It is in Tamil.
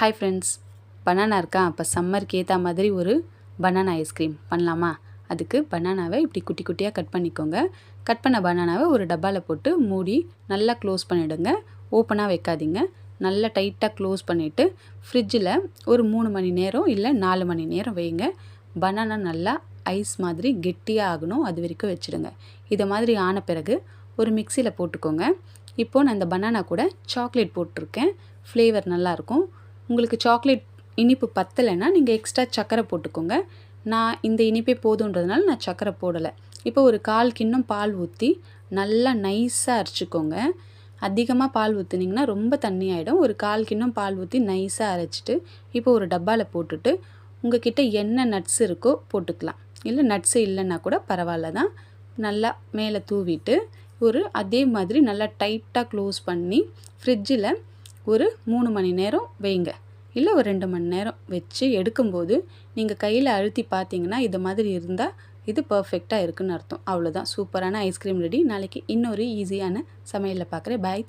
ஹாய் ஃப்ரெண்ட்ஸ், பனானா இருக்கா? அப்போ சம்மருக்கு ஏற்ற மாதிரி ஒரு பனானா ஐஸ்கிரீம் பண்ணலாமா? அதுக்கு பனானாவை இப்படி குட்டி குட்டியாக கட் பண்ணிக்கோங்க. கட் பண்ண பனானாவை ஒரு டப்பாவில் போட்டு மூடி நல்லா க்ளோஸ் பண்ணிவிடுங்க. ஓப்பனாக வைக்காதீங்க. நல்லா டைட்டாக க்ளோஸ் பண்ணிவிட்டு ஃப்ரிட்ஜில் ஒரு 3 மணி நேரம் இல்லை 4 மணி நேரம் வைங்க. பனானா நல்லா ஐஸ் மாதிரி கெட்டியாக ஆகணும், அது வரைக்கும் வச்சுடுங்க. இதை மாதிரி ஆன பிறகு ஒரு மிக்சியில் போட்டுக்கோங்க. இப்போது நான் இந்த பனானா கூட சாக்லேட் போட்டிருக்கேன். ஃப்ளேவர் நல்லாயிருக்கும். உங்களுக்கு சாக்லேட் இனிப்பு பத்தலைன்னா நீங்கள் எக்ஸ்ட்ரா சர்க்கரை போட்டுக்கோங்க. நான் இந்த இனிப்பே போதுன்றதுனால நான் சர்க்கரை போடலை. இப்போ ஒரு 1/4 கிண்ணம் பால் ஊற்றி நல்லா நைஸாக அரைச்சிக்கோங்க. அதிகமாக பால் ஊற்றுனீங்கன்னா ரொம்ப தண்ணி ஆகிடும். ஒரு 1/4 கிண்ணம் பால் ஊற்றி நைஸாக அரைச்சிட்டு இப்போ ஒரு டப்பாவில் போட்டுட்டு உங்ககிட்ட என்ன நட்ஸ் இருக்கோ போட்டுக்கலாம். இல்லை நட்ஸு இல்லைன்னா கூட பரவாயில்ல தான். நல்லா மேலே தூவிட்டு அதே மாதிரி நல்லா டைட்டாக க்ளோஸ் பண்ணி ஃப்ரிட்ஜில் ஒரு 3 மணி நேரம் வைங்க. இல்லை ஒரு 2 மணி நேரம் வச்சு எடுக்கும்போது நீங்கள் கையில் அழுத்தி பார்த்தீங்கன்னா இது மாதிரி இருந்தால் இது பர்ஃபெக்டாக இருக்குதுன்னு அர்த்தம். அவ்வளோதான், சூப்பரான ஐஸ்கிரீம் ரெடி. நாளைக்கு இன்னொரு ஈஸியான சமையலில் பார்க்குறேன். பாய்.